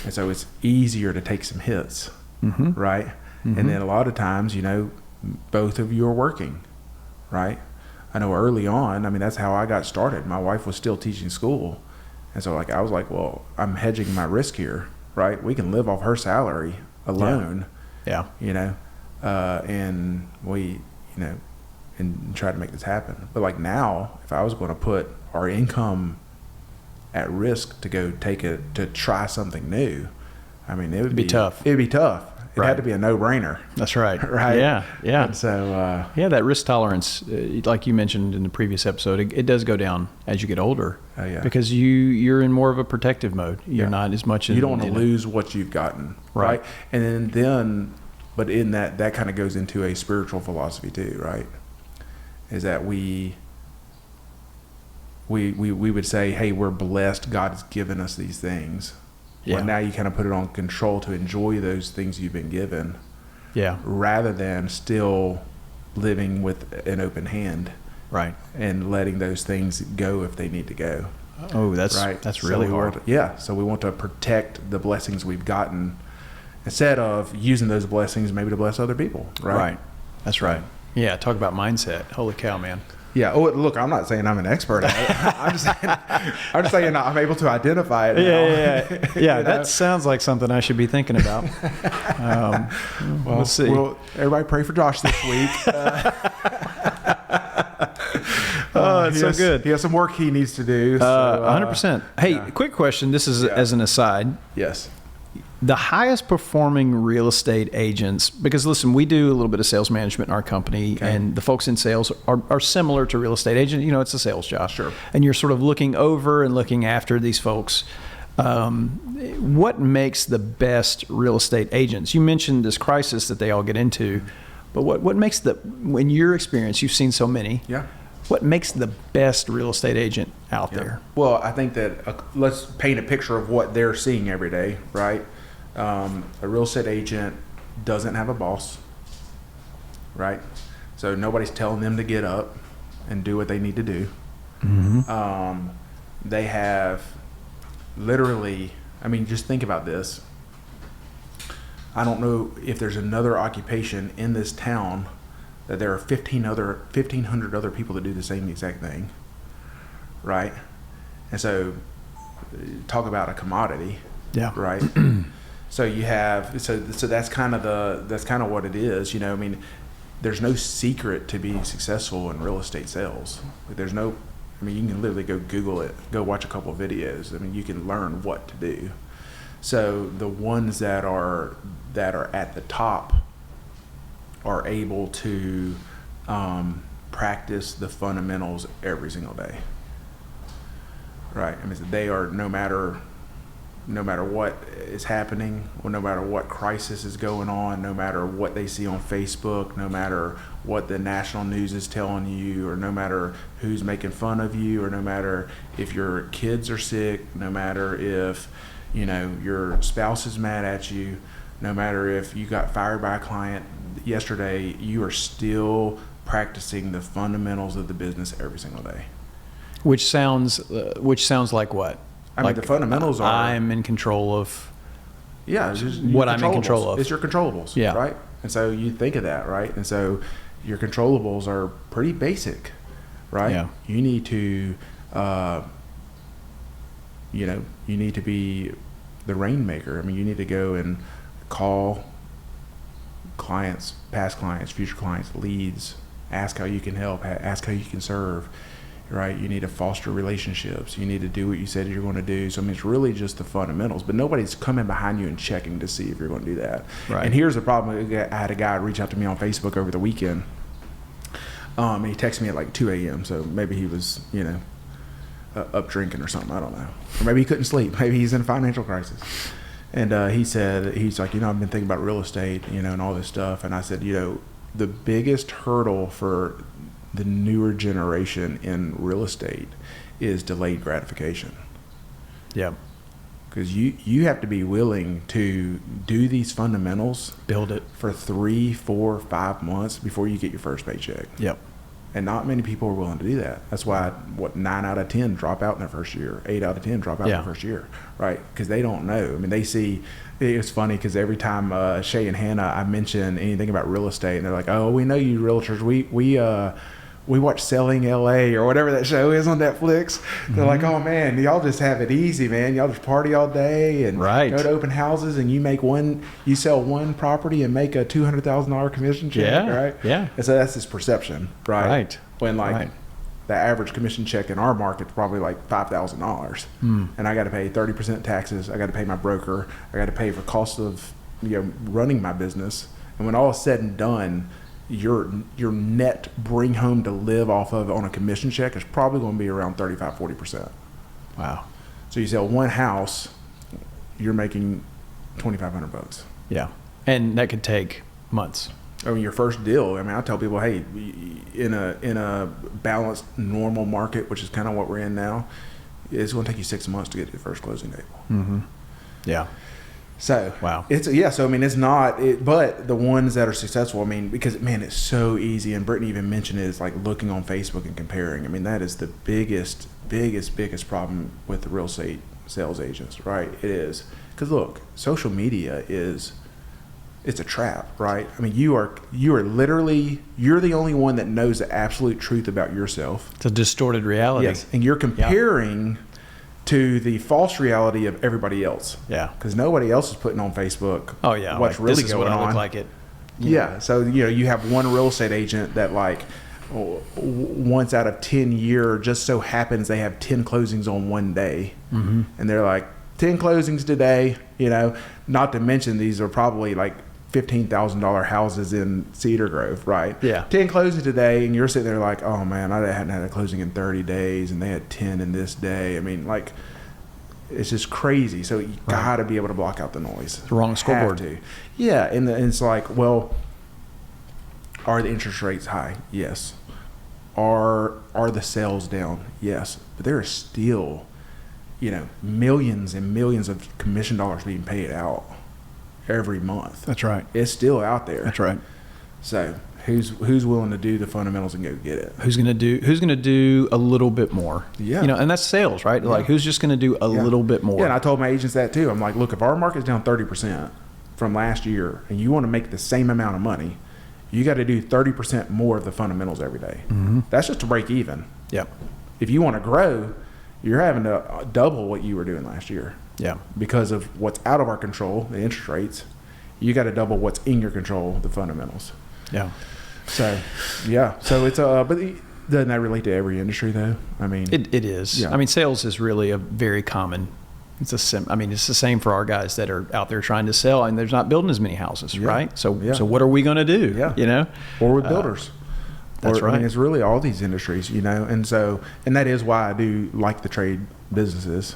and so it's easier to take some hits, right? And then a lot of times, you know, both of you are working, right? I know early on, I mean, that's how I got started. My wife was still teaching school, and so like I was like, well, I'm hedging my risk here, right? We can live off her salary alone, you know, and we, you know, and try to make this happen. But like now, if I was going to put our income at risk to go to try something new, I mean, it would be tough. It'd be tough. It had to be a no-brainer. That's right. Right. Yeah. Yeah. And so, Yeah, that risk tolerance, like you mentioned in the previous episode, it does go down as you get older. Oh, yeah. Because you're in more of a protective mode. You're Yeah. not as much. you don't want to lose what you've gotten. Right. And then, but in that kind of goes into a spiritual philosophy too, right? Is that we would say, hey, we're blessed. God has given us these things. Yeah. Well, now you kind of put it on control to enjoy those things you've been given, Yeah. rather than still living with an open hand Right. and letting those things go if they need to go. Oh, that's Right. that's So really we hard. want to- so we want to protect the blessings we've gotten instead of using those blessings maybe to bless other people. Right. Right. That's right. Yeah. Talk about mindset. Holy cow, man. Yeah. Oh, look, I'm not saying I'm an expert at it. I'm just saying I'm able to identify it. Now. Yeah. You know? That sounds like something I should be thinking about. We'll see. Well, everybody pray for Josh this week. Oh, it's he so has- good. He has some work he needs to do. 100%. Hey, yeah. quick question. This is Yeah. as an aside. Yes. The highest performing real estate agents, because listen, we do a little bit of sales management in our company, Okay. and the folks in sales are similar to real estate agent. You know, it's a sales job. Sure. And you're sort of looking over and looking after these folks. What makes the best real estate agents? You mentioned this crisis that they all get into, but what makes in your experience, you've seen so many, Yeah. what makes the best real estate agent out there? Well, I think that let's paint a picture of what they're seeing every day, right? A real estate agent doesn't have a boss, right? So nobody's telling them to get up and do what they need to do. They have literally, I mean, just think about this. I don't know if there's another occupation in this town that there are 1,500 other people that do the same exact thing, right? And so talk about a commodity, Yeah. right? So you have so that's kind of what it is, you know. I mean, there's no secret to being successful in real estate sales. Like there's no, I mean, you can literally go Google it, go watch a couple of videos. I mean, you can learn what to do. So the ones that are at the top are able to practice the fundamentals every single day, right? I mean, they are no matter what is happening, or no matter what crisis is going on, no matter what they see on Facebook, no matter what the national news is telling you, or no matter who's making fun of you, or no matter if your kids are sick, no matter if, you know, your spouse is mad at you, no matter if you got fired by a client yesterday, you are still practicing the fundamentals of the business every single day. Which sounds like what? I mean, the fundamentals are, I'm in control of. yeah, it's just What your I'm in control controllables. of. It's your controllables, Yeah. right? And so you think of that, right? And so your controllables are pretty basic, right? Yeah. You need to, you need to be the rainmaker. I mean, you need to go and call clients, past clients, future clients, leads, ask how you can help, ask how you can serve, right? You need to foster relationships. You need to do what you said you're going to do. So I mean, it's really just the fundamentals, but nobody's coming behind you and checking to see if you're going to do that. Right. And here's the problem. I had a guy reach out to me on Facebook over the weekend. And he texted me at like 2 a.m. So maybe he was, you know, up drinking or something. I don't know. Or maybe he couldn't sleep. Maybe he's in a financial crisis. And he said, he's like, you know, I've been thinking about real estate, you know, and all this stuff. And I said, you know, the biggest hurdle for the newer generation in real estate is delayed gratification. Yeah. Because you have to be willing to do these fundamentals, Build it. for 3, 4, 5 months before you get your first paycheck. Yep. And not many people are willing to do that. That's why 9 out of 10 drop out in their first year, 8 out of 10 drop out in Yeah. their first year, right? Because they don't know. I mean, they see. It's funny because every time Shay and Hannah, I mention anything about real estate, and they're like, "Oh, we know you realtors. We watch Selling LA or whatever that show is on Netflix." They're like, "Oh man, y'all just have it easy, man. Y'all just party all day and Right. go to open houses, and you sell one property and make a $200,000 commission check, Yeah, right?" yeah. And so that's this perception, right? Right. When like Right. the average commission check in our market is probably like $5,000, and I got to pay 30% taxes. I got to pay my broker. I got to pay for cost of running my business. And when all is said and done, your net bring home to live off of on a commission check is probably going to be around 35-40%. Wow. So you sell one house, you're making $2,500. Yeah. And that could take months. I mean, your first deal. I mean, I tell people, hey, in a balanced, normal market, which is kind of what we're in now, it's going to take you 6 months to get to your first closing table. Mm-hmm. Yeah. So wow. So I mean, it's not. But the ones that are successful, I mean, because man, it's so easy. And Brittany even mentioned it, is like looking on Facebook and comparing. I mean, that is the biggest problem with the real estate sales agents, right? It is because look, social media it's a trap, right? I mean, you are literally, you're the only one that knows the absolute truth about yourself. It's a distorted reality. Yes, and you're comparing to the false reality of everybody else. Yeah. Because nobody else is putting on Facebook. Oh yeah. What's like, really this is going what on? I look like it. Yeah. So you have one real estate agent that like once out of 10 year just so happens they have 10 closings on one day, and they're like 10 closings today. Not to mention these are probably like $15,000 houses in Cedar Grove, right? Yeah. 10 closings today, and you're sitting there like, oh man, I hadn't had a closing in 30 days, and they had 10 in this day. I mean, like, it's just crazy. So you got to be able to block out the noise. It's the wrong scoreboard. Have to. Yeah, and it's like, well, are the interest rates high? Yes. Are the sales down? Yes. But there are still, millions and millions of commission dollars being paid out every month. That's right. It's still out there. That's right. So who's willing to do the fundamentals and go get it? Who's gonna do a little bit more? Yeah. And that's sales, right? Yeah. Like who's just gonna do a little bit more? Yeah, and I told my agents that too. I'm like, look, if our market's down 30% from last year and you want to make the same amount of money, you got to do 30% more of the fundamentals every day. Mm-hmm. That's just to break even. Yep. If you want to grow, you're having to double what you were doing last year. Yeah. Because of what's out of our control, the interest rates, you got to double what's in your control, the fundamentals. Yeah. So, yeah. So it's but doesn't that relate to every industry though? I mean, it is. Yeah. I mean, sales is really a very common. It's the same for our guys that are out there trying to sell, and there's not building as many houses, right? So what are we going to do? Yeah. Or with builders. That's right. I mean, it's really all these industries, and that is why I do like the trade businesses,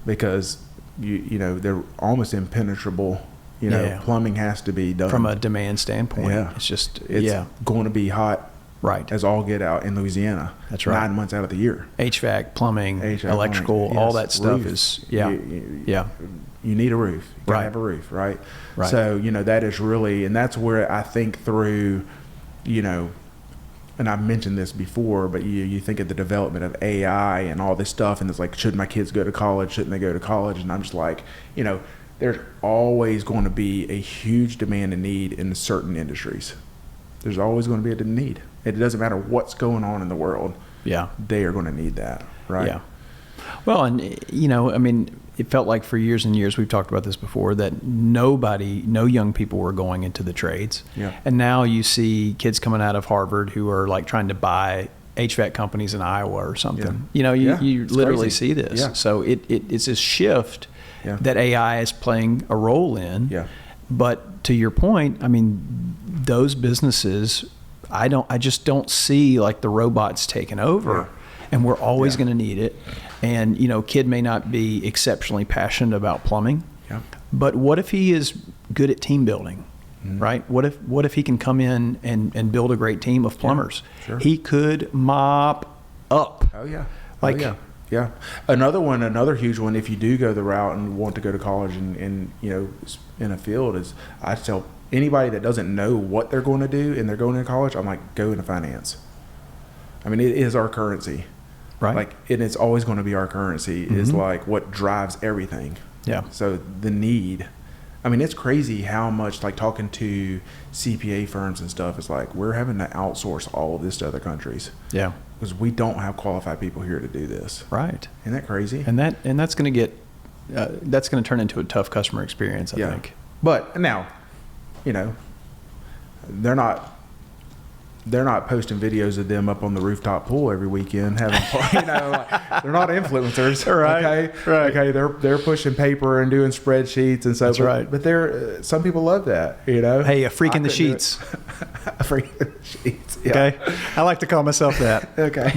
because they're almost impenetrable. Plumbing has to be done from a demand standpoint. Yeah. It's going to be hot, right, as all get out in Louisiana. That's right. 9 months out of the year. HVAC, plumbing, electrical, plumbing, all that stuff roofs. You need a roof. You gotta Right. have a roof, right? Right. So that is really, and that's where I think through, and I've mentioned this before, but you think of the development of AI and all this stuff, and it's like, should my kids go to college? Shouldn't they go to college? And I'm just like, there's always going to be a huge demand and need in certain industries. There's always going to be a need. It doesn't matter what's going on in the world. Yeah. They are going to need that, right? Yeah. Well, and it felt like for years and years, we've talked about this before, that no young people were going into the trades. Yeah. And now you see kids coming out of Harvard who are like trying to buy HVAC companies in Iowa or something. You literally crazy. see this. Yeah. So it's a shift that AI is playing a role in. Yeah. But to your point, I mean, those businesses, I just don't see like the robots taking over. Yeah. And we're always going to need it. And, kid may not be exceptionally passionate about plumbing. Yeah. But what if he is good at team building, right? What if he can come in and build a great team of plumbers? Yeah, sure. He could mop up. Oh, yeah. Like, Yeah. Another huge one, if you do go the route and want to go to college and in a field, is I tell anybody that doesn't know what they're going to do and they're going to college, I'm like, go into finance. I mean, it is our currency. Right. Like, and it's always going to be our currency is like what drives everything. Yeah. So the need, I mean, it's crazy how much, like, talking to CPA firms and stuff, it's like we're having to outsource all of this to other countries. Yeah. Because we don't have qualified people here to do this. Right. Isn't that crazy? And that's going to get, that's going to turn into a tough customer experience, I think. But now, they're not they're not posting videos of them up on the rooftop pool every weekend having fun. You know, like, they're not influencers. Right, Okay. right. Okay. They're pushing paper and doing spreadsheets and so. That's right. But they're some people love that. You know. Hey, a freak in the couldn't do it. sheets. A freak in the sheets. Yeah. Okay, I like to call myself that. Okay.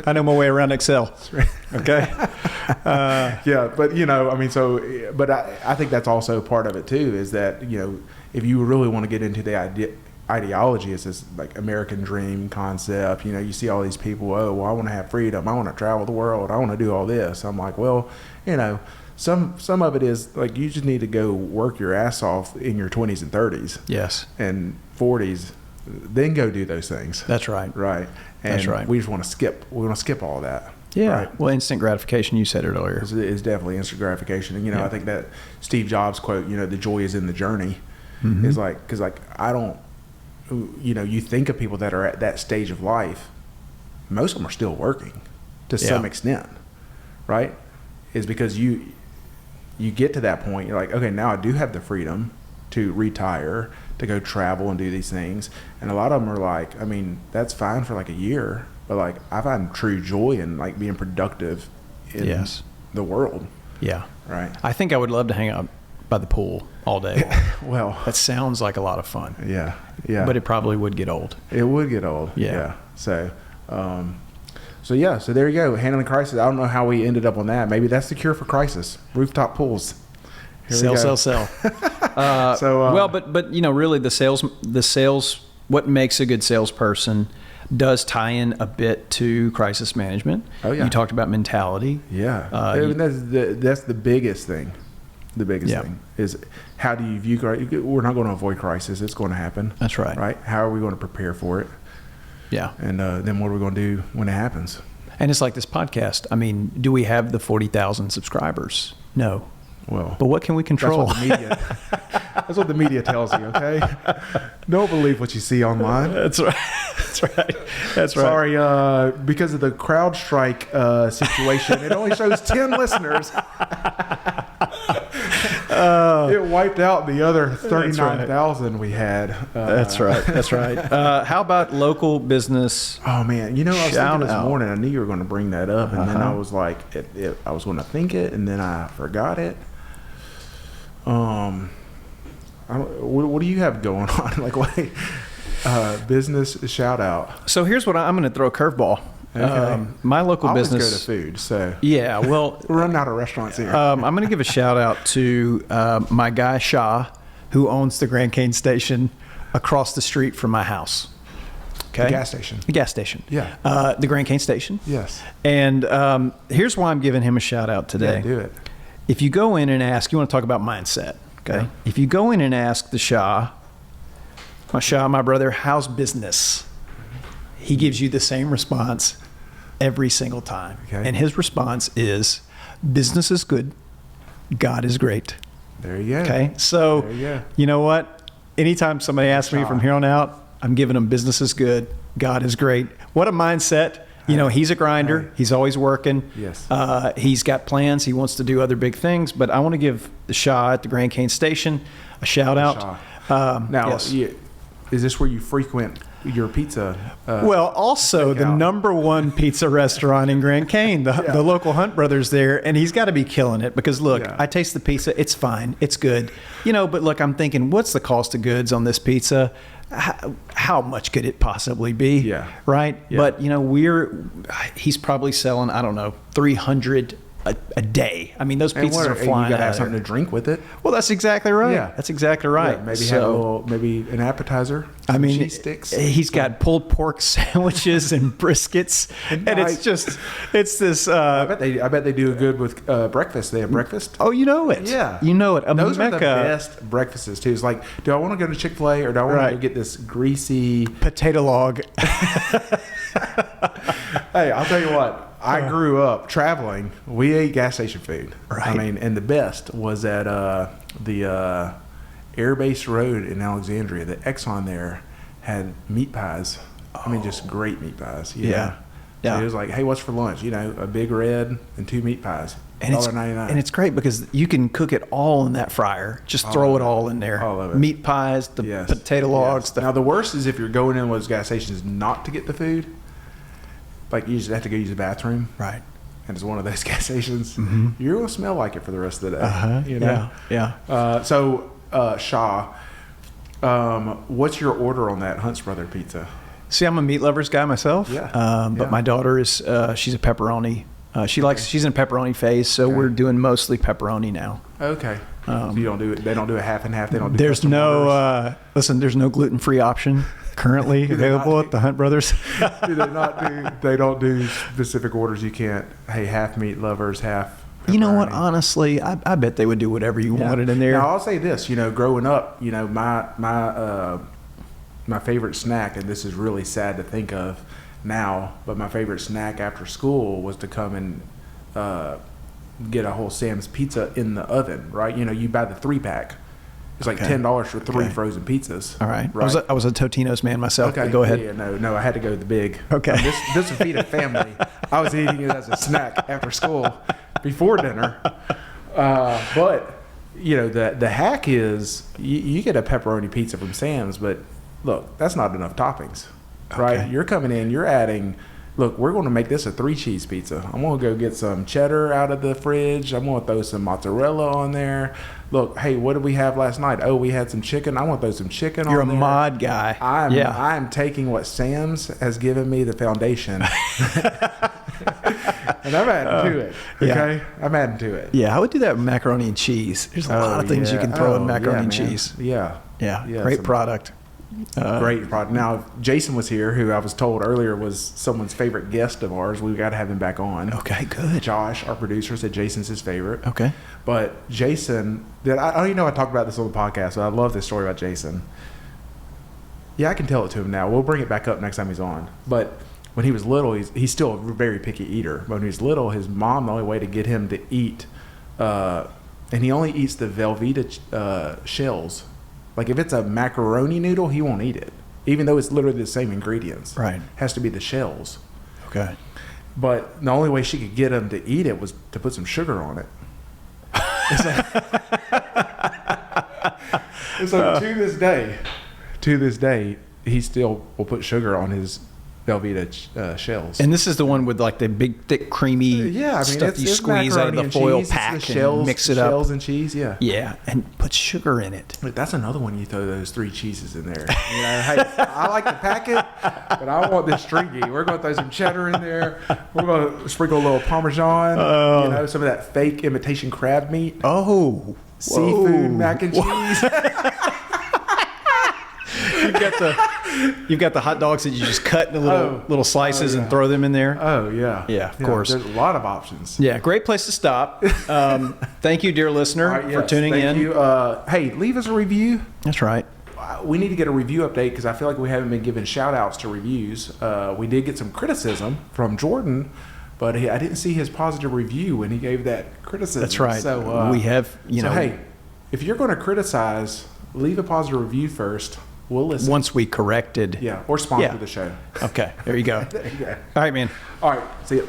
I know my way around Excel. Okay. Yeah, but you know, I mean, so, but I think that's also part of it too. Is that, you know, if you really want to get into the ideology, it's this like American dream concept. You know, you see all these people. Oh, well, I want to have freedom. I want to travel the world. I want to do all this. I'm like, well, you know, some of it is like you just need to go work your ass off in your 20s and 30s Yes, and 40s, then go do those things. that's right. Right. And That's right. we just want to skip. We want to skip all that. Yeah. Right. Well, instant gratification. You said it earlier. Is definitely instant gratification. And, you know, Yeah. I think that Steve Jobs quote, you know, the joy is in the journey, Mhm. is like, because like, I don't, you know, you think of people that are at that stage of life, most of them are still working to Yeah. some extent, right? Is because you get to that point, you're like, okay, now I do have the freedom to retire, to go travel and do these things. And a lot of them are like, I mean, that's fine for like a year, but like I find true joy in like being productive in Yes. the world, Yeah. right? I think I would love to hang out by the pool all day. Well, That sounds like a lot of fun, yeah, yeah. but it probably would get old. It would get old. Yeah. So, so there you go. Handling crisis. I don't know how we ended up on that. Maybe that's the cure for crisis. Rooftop pools. Here we Sell, go. sell, sell. So, well, but you know, really, the sales, what makes a good salesperson does tie in a bit to crisis management. Oh, yeah. You talked about mentality. Yeah. Uh, I mean, that's the biggest thing. The biggest Yeah. thing is how do you view crisis? We're not going to avoid crisis. It's going to happen. That's right. Right. How are we going to prepare for it? Yeah. And then what are we going to do when it happens? And it's like this podcast. I mean, do we have the 40,000 subscribers? No. Well, But what can we control? That's what the media. That's what the media tells you. Okay. Don't believe what you see online. That's right. That's right. That's right. Sorry, because of the CrowdStrike situation, it only shows 10 listeners. It wiped out the other 39,000 we had. That's right. That's right. How about local business? Oh man, you know, I was Shout thinking this out. morning. I knew you were going to bring that up, and then Uh-huh. I was like, I was going to think it, and then I forgot it. What do you have going on? Like, what? Business shout out. So here's what I'm going to throw a curveball. Okay. My local I always business. go to food, so Yeah. Well, we're running out of restaurants here. I'm going to give a shout out to my guy Shah, who owns the Grand Cane Station across the street from my house. Okay. The gas station. The gas station. Yeah. The Grand Cane Station. Yes. And here's why I'm giving him a shout out today. Yeah, do it. If you go in and ask, you want to talk about mindset, okay? Yeah. If you go in and ask the Shah, my brother, how's business? He gives you the same response every single time. Okay. And his response is, business is good, God is great. There you go. Okay? So, There you go. you know what? Anytime somebody asks me Shah. from here on out, I'm giving them business is good, God is great. What a mindset. You know, he's a grinder. Hey. He's always working. Yes. He's got plans. He wants to do other big things. But I want to give the Shah at the Grand Cane Station a shout out. Now, yes. is this where you frequent your pizza? Well, also the out. number one pizza restaurant in Grand Cane, the local Hunt brothers there, and he's got to be killing it because look, Yeah. I taste the pizza, it's fine, it's good, you know. But look, I'm thinking, what's the cost of goods on this pizza? How much could it possibly be? Yeah. Right. Yeah. But you know, he's probably selling, I don't know, 300 a day. I mean, those And pizzas are and flying you got to out have of something there. to drink with it. Well, that's exactly right. Yeah. That's exactly right. Yeah, maybe So, have a little, maybe an appetizer. I some mean, cheese sticks. he's got pulled pork sandwiches and briskets, and it's this. I bet they do good with breakfast. They have breakfast. Oh, you know it. Yeah. You know it. A Those are the Mecca best breakfasts too. It's like, do I want to go to Chick-fil-A or do I want Right. to get this greasy? potato log. Hey, I'll tell you what. I grew up traveling. We ate gas station food. Right. I mean, and the best was at the Air Base Road in Alexandria. The Exxon there had meat pies. I mean, just great meat pies. Yeah. Yeah. So he was like, "Hey, what's for lunch?" You know, a big red and 2 meat pies. And it's $1.99. and it's great because you can cook it all in that fryer. Just throw it all in there. All of it. Meat pies, the Yes. potato logs. Yes. Now the worst is if you're going in one of those gas stations not to get the food. Like you just have to go use the bathroom, Right. and it's one of those gas stations. Mm-hmm. You're gonna smell like it for the rest of the day. You know? Yeah. Shaw, what's your order on that Hunt's Brother pizza? See, I'm a meat lovers guy myself. Yeah. But Yeah. my daughter is she's a pepperoni. She's in a pepperoni phase, so Okay. we're doing mostly pepperoni now. Okay. So you don't do it. They don't do a half and half. They don't do. There's custom no orders? listen. There's no gluten-free option currently Do they not available do- at the Hunt Brothers. Do they not do? They don't do specific orders. You can't. Hey, half meat lovers, half. You know what? pepperoni. Honestly, I bet they would do whatever you Yeah. wanted in there. Now I'll say this. You know, growing up, you know, my favorite snack, and this is really sad to think of now, but my favorite snack after school was to come and get a whole Sam's pizza in the oven. Right? You know, you buy the 3-pack. It's like Okay. $10 for 3 Okay. frozen pizzas. All right. Right. I was a Totino's man myself. Okay, But go ahead. Yeah, no, I had to go with the big. Okay. This would feed a family. I was eating it as a snack after school, before dinner. But you know, the hack is you get a pepperoni pizza from Sam's, but look, that's not enough toppings, right? Okay. You're coming in, you're adding. Look, we're going to make this a 3-cheese pizza. I'm going to go get some cheddar out of the fridge. I'm going to throw some mozzarella on there. Look, hey, what did we have last night? Oh, we had some chicken. I want to throw some chicken You're on a there. mod guy. I'm taking what Sam's has given me, the foundation, and I'm adding to it. Okay, I'm adding to it. Yeah, I would do that with macaroni and cheese. There's a lot of things you can throw in macaroni and cheese. Yeah, Yeah, Yeah, great some- product. great product. Now, Jason was here, who I was told earlier was someone's favorite guest of ours. We've got to have him back on. Okay, good. Josh, our producer, said Jason's his favorite. Okay. But Jason, I don't even know I talked about this on the podcast, but I love this story about Jason. Yeah, I can tell it to him now. We'll bring it back up next time he's on. But when he was little, he's still a very picky eater. But when he was little, his mom, the only way to get him to eat, and he only eats the Velveeta shells. Like if it's a macaroni noodle, he won't eat it, even though it's literally the same ingredients. Right. Has to be the shells. Okay. But the only way she could get him to eat it was to put some sugar on it. So to this day, he still will put sugar on his Velveeta shells. And this is the one with like the big, thick, creamy Yeah, I mean, stuff you it's squeeze out of macaroni the and foil cheese. It's pack the shells, and mix it up. Shells and cheese, yeah. Yeah, and put sugar in it. But that's another one. You throw those 3 cheeses in there. You know, hey, I like the packet, but I want this stringy. We're going to throw some cheddar in there. We're going to sprinkle a little Parmesan. You know, some of that fake imitation crab meat, Oh, seafood, mac and cheese. You've got the hot dogs that you just cut into little slices yeah. and throw them in there. Oh yeah, Yeah, of course. There's a lot of options. Yeah, great place to stop. Thank you, dear listener, All right, for yes, tuning thank in. You. Hey, leave us a review. That's right. We need to get a review update because I feel like we haven't been giving shout outs to reviews. We did get some criticism from Jordan, but I didn't see his positive review when he gave that criticism. That's right. So We have, hey, if you're going to criticize, leave a positive review first. We'll listen. once we corrected. Yeah, or sponsor Yeah. the show. Okay, there you go. There you go. All right, man. All right, see you.